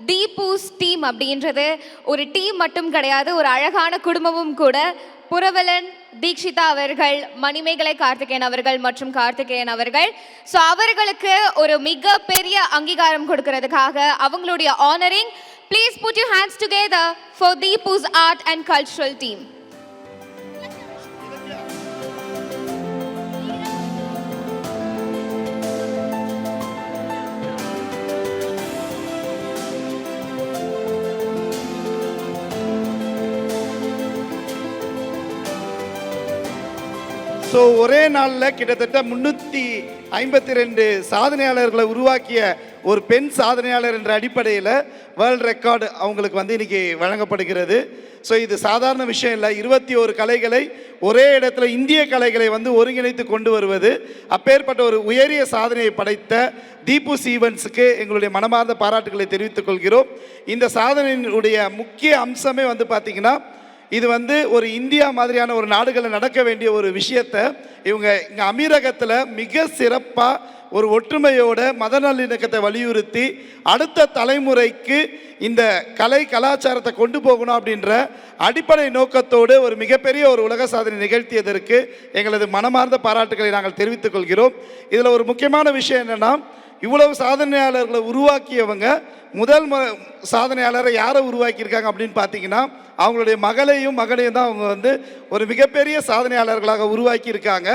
Deepu's team அப்படின்றது ஒரு team மட்டும் கிடையாது, ஒரு அழகான குடும்பமும் கூட. புரவலன் தீக்ஷிதா அவர்கள், மணிமேகலை கார்த்திகேயன் அவர்கள் மற்றும் கார்த்திகேயன் அவர்கள், ஸோ அவர்களுக்கு ஒரு மிக பெரிய அங்கீகாரம் கொடுக்கறதுக்காக அவங்களுடைய honoring. Please put your hands together for Deepu's art and cultural team. So ஒரே நாளில் கிட்டத்தட்ட 352 சாதனையாளர்களை உருவாக்கிய ஒரு பெண் சாதனையாளர் என்ற அடிப்படையில் வேர்ல்டு ரெக்கார்டு அவங்களுக்கு இன்னைக்கு வழங்கப்படுகிறது. ஸோ இது சாதாரண விஷயம் இல்லை. 21 கலைகளை ஒரே இடத்துல இந்திய கலைகளை ஒருங்கிணைத்து கொண்டு வருவது, அப்பேற்பட்ட ஒரு உயரிய சாதனையை படைத்த தீபூஸ் ஈவெண்ட்ஸுக்கு எங்களுடைய மனமார்ந்த பாராட்டுகளை தெரிவித்துக் கொள்கிறோம். இந்த சாதனையினுடைய முக்கிய அம்சமே பார்த்திங்கன்னா, இது ஒரு இந்தியா மாதிரியான ஒரு நாடுகளில் நடக்க வேண்டிய ஒரு விஷயத்தை இவங்க இங்கே அமீரகத்தில் மிக சிறப்பாக ஒரு ஒற்றுமையோட மத நல்லிணக்கத்தை வலியுறுத்தி அடுத்த தலைமுறைக்கு இந்த கலை கலாச்சாரத்தை கொண்டு போகணும் அப்படின்ற அடிப்படை நோக்கத்தோடு ஒரு மிகப்பெரிய ஒரு உலக சாதனை நிகழ்த்தியதற்கு எங்களது மனமார்ந்த பாராட்டுகளை நாங்கள் தெரிவித்துக் கொள்கிறோம். இதில் ஒரு முக்கியமான விஷயம் என்னென்னா, இவ்வளவு சாதனையாளர்களை உருவாக்கியவங்க முதல் சாதனையாளரை யாரை உருவாக்கியிருக்காங்க அப்படின்னு பார்த்தீங்கன்னா, அவங்களுடைய மகளையும் மகனையும் தான் அவங்க ஒரு மிகப்பெரிய சாதனையாளர்களாக உருவாக்கியிருக்காங்க.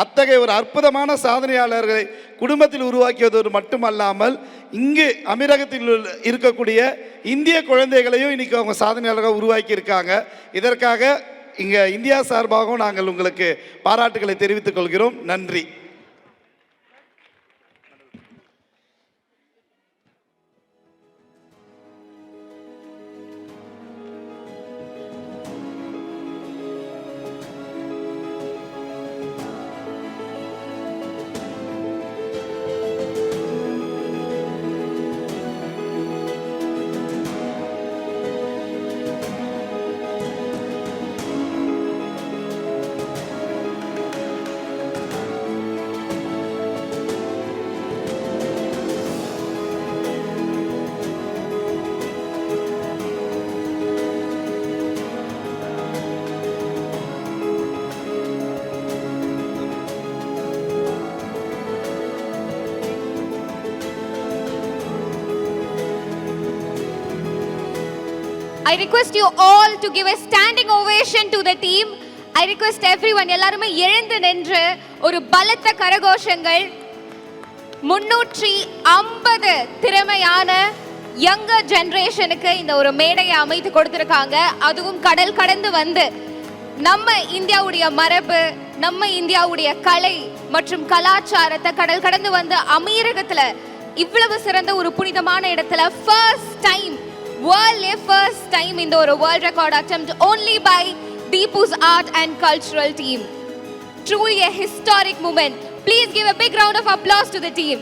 அத்தகைய ஒரு அற்புதமான சாதனையாளர்களை குடும்பத்தில் உருவாக்கியதோடு மட்டுமல்லாமல் இங்கு அமீரகத்தில் இருக்கக்கூடிய இந்திய குழந்தைகளையும் இன்றைக்கி அவங்க சாதனையாளராக உருவாக்கியிருக்காங்க. இதற்காக இங்கே இந்தியா சார்பாகவும் நாங்கள் உங்களுக்கு பாராட்டுகளை தெரிவித்துக் கொள்கிறோம். நன்றி. I request you all to give a standing ovation to the team. I request everyone, எல்லாருமே எழுந்து நின்று ஒரு பலத்த கரகோஷங்கள். 350 திறமையான யங்கர் ஜெனரேஷனுக்கு இந்த ஒரு மேடையை அமைத்து கொடுத்திருக்காங்க. அதுவும் கடல் கடந்து நம்ம இந்தியாவுடைய மரபு, நம்ம இந்தியாவுடைய கலை மற்றும் கலாச்சாரத்தை கடல் கடந்து அமீரகத்துல இவ்வளவு சிறந்த ஒரு புனிதமான இடத்துல first time, first time in the world record attempt only by Deepu's Art and Cultural Team. Truly a historic moment. Please give a big round of applause to the team.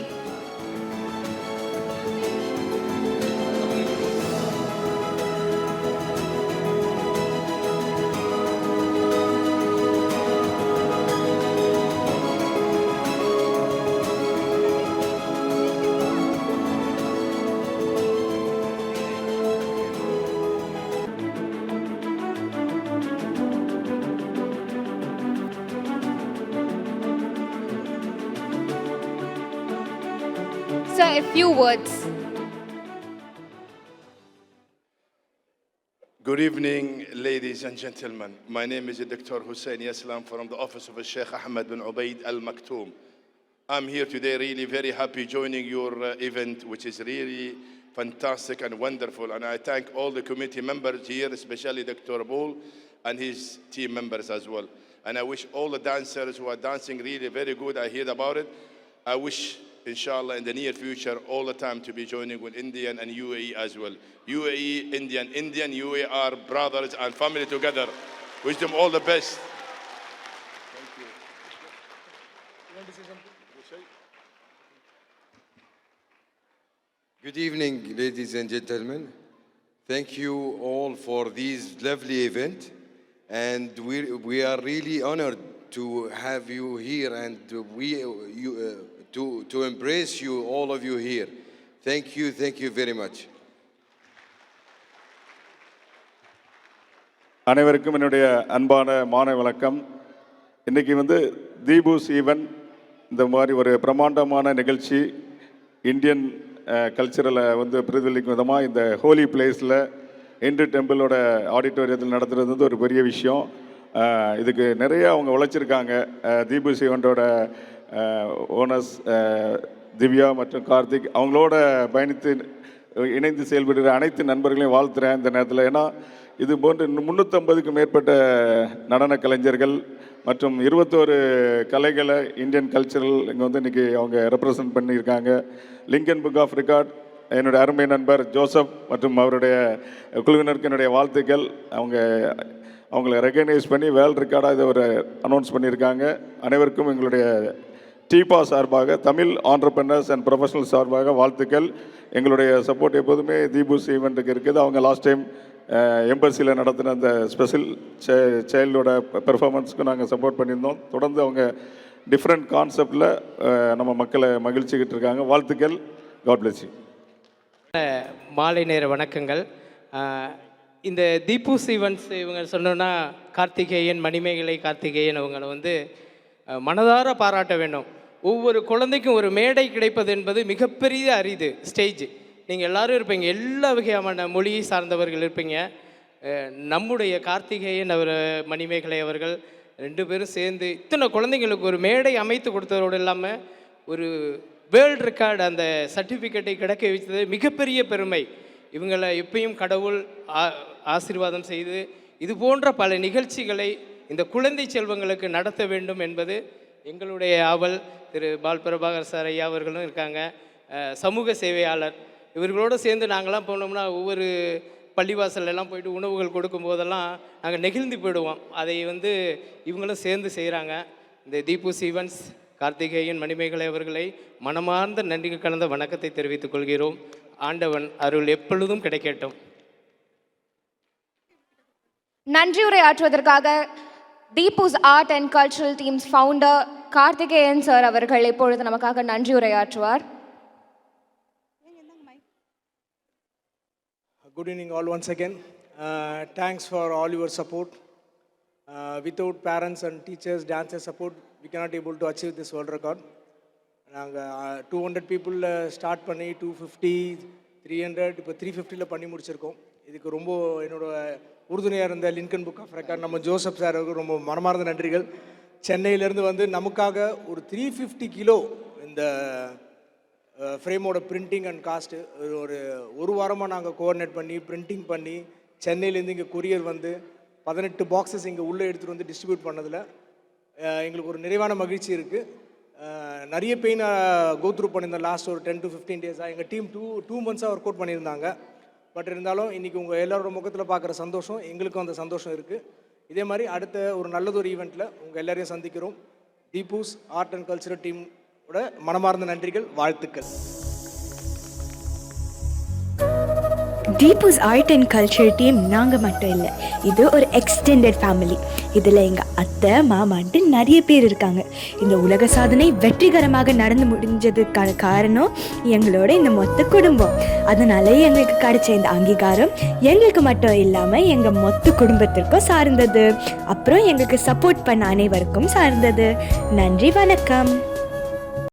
Sir, a few words. Good evening, ladies and gentlemen. My name is Dr. Hussein Yaslam from the office of Sheikh Ahmed bin Ubaid Al Maktoum. I'm here today really very happy joining your event, which is really fantastic and wonderful. And I thank all the committee members here, especially Dr. Bull and his team members as well. And I wish all the dancers who are dancing really very good. I heard about it. I wish, inshallah, in the near future, all the time to be joining with Indian and UAE as well. UAE, Indian, UAE are brothers and family together. Wish them all the best. Thank you. You want to say something? Good evening, ladies and gentlemen. Thank you all for this lovely event. And we are really honored to have you here and to embrace you, all of you here. Thank you very much. அனைவருக்கும் என்னுடைய அன்பான மாலை வணக்கம். இன்றைக்கி Deepu's event இந்த மாதிரி ஒரு பிரம்மாண்டமான நிகழ்ச்சி இந்தியன் கல்ச்சரலை பிரதிபலிக்கும் விதமாக இந்த ஹோலி பிளேஸில் இந்து டெம்பிளோட ஆடிட்டோரியத்தில் நடத்துகிறது ஒரு பெரிய விஷயம். இதுக்கு நிறைய அவங்க உழைச்சிருக்காங்க. தீபூஸ் ஈவெண்ட்டோட ஓனர்ஸ் திவ்யா மற்றும் கார்த்திக் அவங்களோட பயணித்து இணைந்து செயல்படுகிற அனைத்து நண்பர்களையும் வாழ்த்துறேன் இந்த நேரத்தில். ஏன்னா இது போன்று 350க்கும் மேற்பட்ட நடன கலைஞர்கள் மற்றும் 21 கலைகளை இந்தியன் கல்ச்சரல் இங்கே இன்றைக்கி அவங்க ரெப்ரசன்ட் பண்ணியிருக்காங்க. லிங்கன் புக் ஆஃப் ரெக்கார்ட் என்னுடைய அருமை நண்பர் ஜோசப் மற்றும் அவருடைய குழுவினருக்கு என்னுடைய வாழ்த்துக்கள். அவங்கள ரெகக்னைஸ் பண்ணி வேர்ல்ட் ரெக்கார்டாக இதை ஒரு அனௌன்ஸ் பண்ணியிருக்காங்க. அனைவருக்கும் எங்களுடைய டீபா சார்பாக, தமிழ் ஆண்டர்பிரனர்ஸ் அண்ட் ப்ரொஃபஷனல் சார்பாக வாழ்த்துக்கள். எங்களுடைய சப்போர்ட் எப்போதுமே தீபூஸ் ஈவெண்ட்டுக்கு இருக்குது. அவங்க லாஸ்ட் டைம் எம்பசியில் நடத்தின அந்த ஸ்பெஷல் சைல்டோட பெர்ஃபார்மன்ஸுக்கு நாங்கள் சப்போர்ட் பண்ணியிருந்தோம். தொடர்ந்து அவங்க டிஃப்ரெண்ட் கான்செப்டில் நம்ம மக்களை மகிழ்ச்சிக்கிட்டு இருக்காங்க. வாழ்த்துக்கள். God bless you. மாலை நேர வணக்கங்கள். இந்த தீபூஸ் ஈவெண்ட்ஸ் இவங்க சொன்னோன்னா கார்த்திகேயன், மணிமேகலை கார்த்திகேயன் அவங்களை மனதார பாராட்ட வேண்டும். ஒவ்வொரு குழந்தைக்கும் ஒரு மேடை கிடைப்பது என்பது மிகப்பெரிய அரிது. ஸ்டேஜ் நீங்கள் எல்லோரும் இருப்பீங்க, எல்லா வகையான மொழியை சார்ந்தவர்கள் இருப்பீங்க. நம்முடைய கார்த்திகேயன் மணிமேகலை அவர்கள் 2 பேரும் சேர்ந்து இத்தனை குழந்தைங்களுக்கு ஒரு மேடை அமைத்து கொடுத்ததோடு இல்லாமல் ஒரு வேர்ல்ட் ரெக்கார்டு அந்த சர்டிஃபிகேட்டை கிடைக்க வைத்தது மிகப்பெரிய பெருமை. இவங்களை எப்பயும் கடவுள் ஆசீர்வாதம் செய்து இது போன்ற பல நிகழ்ச்சிகளை இந்த குழந்தை செல்வங்களுக்கு நடத்த வேண்டும் என்பது எங்களுடைய ஆவல். திரு பால் பிரபாகர் சார் ஐயா அவர்களும் இருக்காங்க, சமூக சேவையாளர். இவர்களோடு சேர்ந்து நாங்கள்லாம் போனோம்னா ஒவ்வொரு பள்ளிவாசல்லாம் போயிட்டு உணவுகள் கொடுக்கும் போதெல்லாம் நாங்கள் நெகிழ்ந்து போயிடுவோம். அதை இவங்களும் சேர்ந்து செய்கிறாங்க. இந்த தீபூஸ் ஈவெண்ட்ஸ் கார்த்திகேயன், மணிமேகலை அவர்களை மனமார்ந்த நன்றி கலந்த வணக்கத்தை தெரிவித்துக் கொள்கிறோம். ஆண்டவன் அருள் எப்பொழுதும் கிடைக்கட்டும். நன்றியுரை ஆற்றுவதற்காக Deepu's art and cultural teams founder Karthikeyan sir அவர்கள் இப்பொழுது நமக்காக நன்றியுரை ஆற்றுவார். Good evening all once again. Thanks for all your support. Without parents and teachers, dancers support, we cannot able to achieve this world record. நாங்கள் 200 people ஸ்டார்ட் பண்ணி 250, 300 இப்போ 350ல் பண்ணி முடிச்சிருக்கோம். இதுக்கு ரொம்ப என்னோட உறுதுணையாக இருந்த லிங்கன் புக் ஆஃப் ரெக்கார்ட் நம்ம ஜோசப் சார் அவருக்கு ரொம்ப மனமார்ந்த நன்றிகள். சென்னையிலேருந்து நமக்காக ஒரு 350 கிலோ இந்த ஃப்ரேமோட பிரிண்டிங் அண்ட் காஸ்ட்டு ஒரு வாரமாக நாங்கள் கோஆர்டினேட் பண்ணி பிரிண்டிங் பண்ணி சென்னையிலேருந்து இங்கே கொரியர் 18 பாக்ஸஸ் இங்கே உள்ளே எடுத்துகிட்டு டிஸ்ட்ரிபியூட் பண்ணதில் எங்களுக்கு ஒரு நிறைவான மகிழ்ச்சி இருக்குது. நிறைய பெயின் கோத்ரூ பண்ணியிருந்தோம் லாஸ்ட் ஒரு 10 to 15 டேஸாக. எங்கள் டீம் 2 months ஒர்க் அவுட் பண்ணியிருந்தாங்க. பட் இருந்தாலும் இன்றைக்கி உங்கள் எல்லாரோட முகத்தில் பார்க்குற சந்தோஷம் எங்களுக்கும் அந்த சந்தோஷம் இருக்குது. இதே மாதிரி அடுத்த ஒரு நல்லதொரு ஈவெண்ட்டில் உங்கள் எல்லாரையும் சந்திக்கிறோம். தீபூஸ் ஆர்ட் அண்ட் கல்ச்சரல் டீமோட மனமார்ந்த நன்றிகள், வாழ்த்துக்கள். Deepu's art and culture team நாங்கள் மட்டும் இல்லை, இது ஒரு எக்ஸ்டெண்டட் ஃபேமிலி. இதில் எங்கள் அத்தை மாமான்ட்டு நிறைய பேர் இருக்காங்க. இந்த உலக சாதனை வெற்றிகரமாக நடந்து முடிஞ்சதுக்கான காரணம் எங்களோட இந்த மொத்த குடும்பம். அதனால எங்களுக்கு கிடைச்ச இந்த அங்கீகாரம் எங்களுக்கு மட்டும் இல்லாமல் எங்கள் மொத்த குடும்பத்திற்கும் சார்ந்தது. அப்புறம் எங்களுக்கு சப்போர்ட் பண்ண அனைவருக்கும் சார்ந்தது. நன்றி, வணக்கம்.